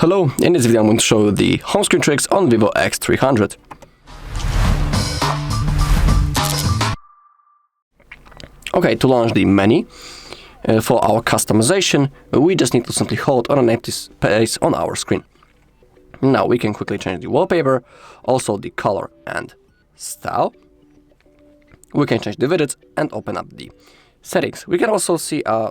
Hello, in this video I'm going to show you the home screen tricks on VIVO X300. Okay, to launch the menu for our customization, we just need to simply hold on an empty space on our screen. Now we can quickly change the wallpaper, also the color and style. We can change the widgets and open up the settings. We can also see a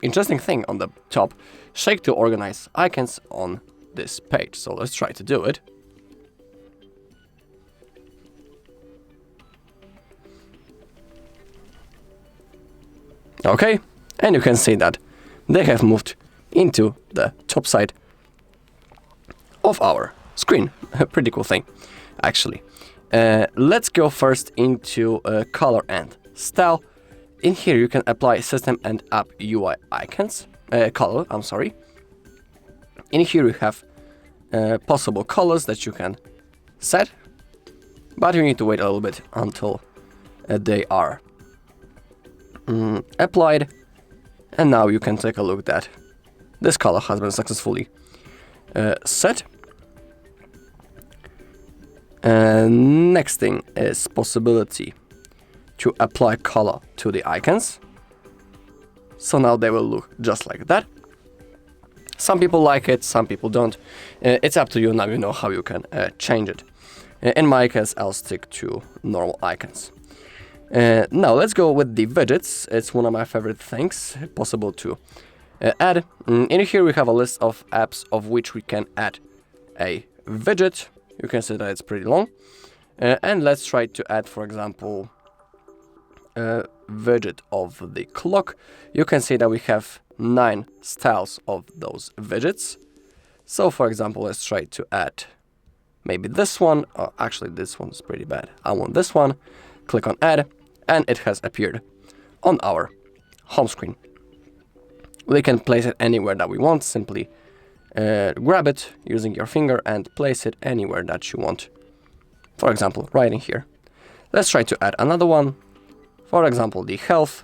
interesting thing on the top, shake to organize icons on this page. So let's try to do it. Okay, and you can see that they have moved into the top side of our screen. A pretty cool thing, actually. Let's go first into color and style. In here you can apply system and app UI icons, color, I'm sorry. In here you have possible colors that you can set, but you need to wait a little bit until they are applied. And now you can take a look that this color has been successfully set. Next thing is possibility to apply color to the icons. So now they will look just like that. Some people like it, some people don't. It's up to you. Now you know how you can change it. In my case, I'll stick to normal icons. Now let's go with the widgets. It's one of my favorite things possible to add. In here we have a list of apps of which we can add a widget. You can see that it's pretty long. And let's try to add, for example, a widget of the clock. You can see that we have 9 styles of those widgets. So for example, let's try to add maybe this one. Oh, actually, this one's pretty bad. I want this one. Click on add, and it has appeared on our home screen. We can place it anywhere that we want. Simply grab it using your finger and place it anywhere that you want. For example, right in here. Let's try to add another one. For example, the health.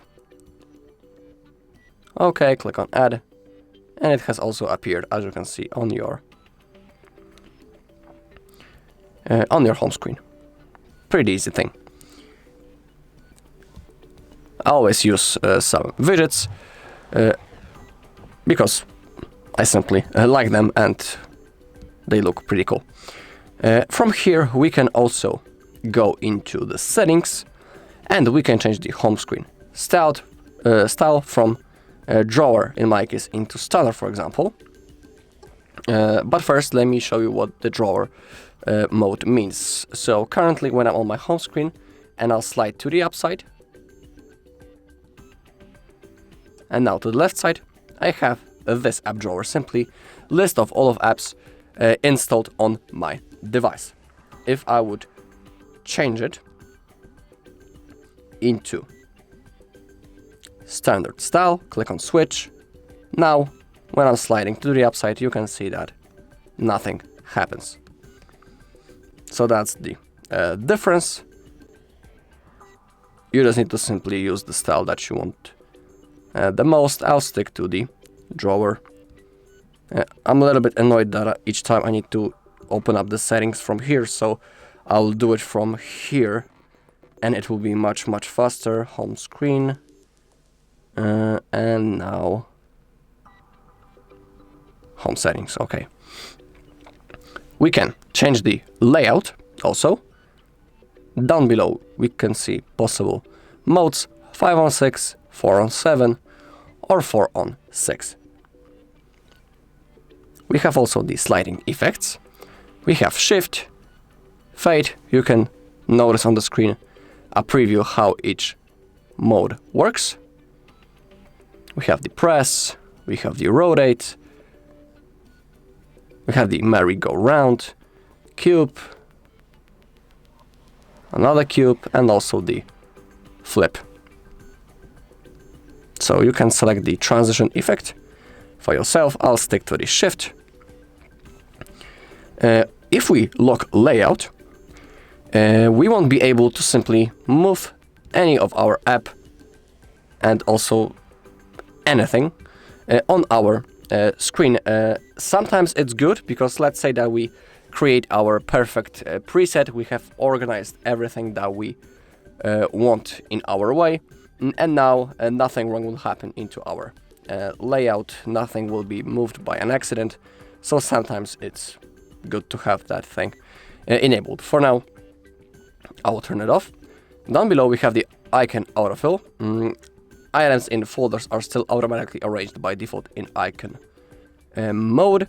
Okay, click on add, and it has also appeared, as you can see, on your home screen. Pretty easy thing. I always use some widgets because I simply like them and they look pretty cool. From here we can also go into the settings and we can change the home screen style from drawer, in my case, into standard, for example. But first let me show you what the drawer mode means. So currently when I'm on my home screen and I'll slide to the upside and now to the left side, I have this app drawer, simply list of all of apps installed on my device. If I would change it into standard style, click on switch. Now when I'm sliding to the upside, you can see that nothing happens. So that's the difference. You just need to simply use the style that you want the most. I'll stick to the drawer. I'm a little bit annoyed that each time I need to open up the settings from here, so I'll do it from here and it will be much faster. Home screen, and now home settings. Okay, we can change the layout also. Down below we can see possible modes: 5:6, 4:7, or 4:6. We have also the sliding effects. We have shift, fade. You can notice on the screen a preview how each mode works. We have the press, we have the rotate, we have the merry-go-round, cube, another cube, and also the flip. So you can select the transition effect for yourself. I'll stick to the shift. If we lock layout, we won't be able to simply move any of our app and also anything on our screen. Sometimes it's good because let's say that we create our perfect preset, we have organized everything that we want in our way, and now nothing wrong will happen into our layout, nothing will be moved by an accident, so sometimes it's good to have that thing enabled. For now, I will turn it off. Down below we have the icon autofill. Items in folders are still automatically arranged by default in icon mode.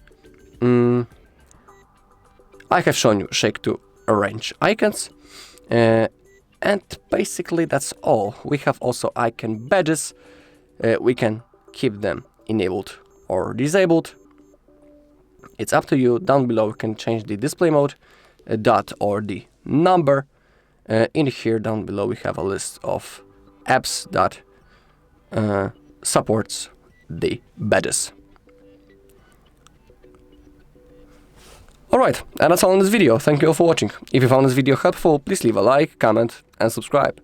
I have shown you shake to arrange icons, and basically that's all. We have also icon badges. We can keep them enabled or disabled. It's up to you. Down below you can change the display mode, dot or the number. In here down below we have a list of apps that supports the badges. Alright, and that's all in this video. Thank you all for watching. If you found this video helpful, please leave a like, comment and subscribe.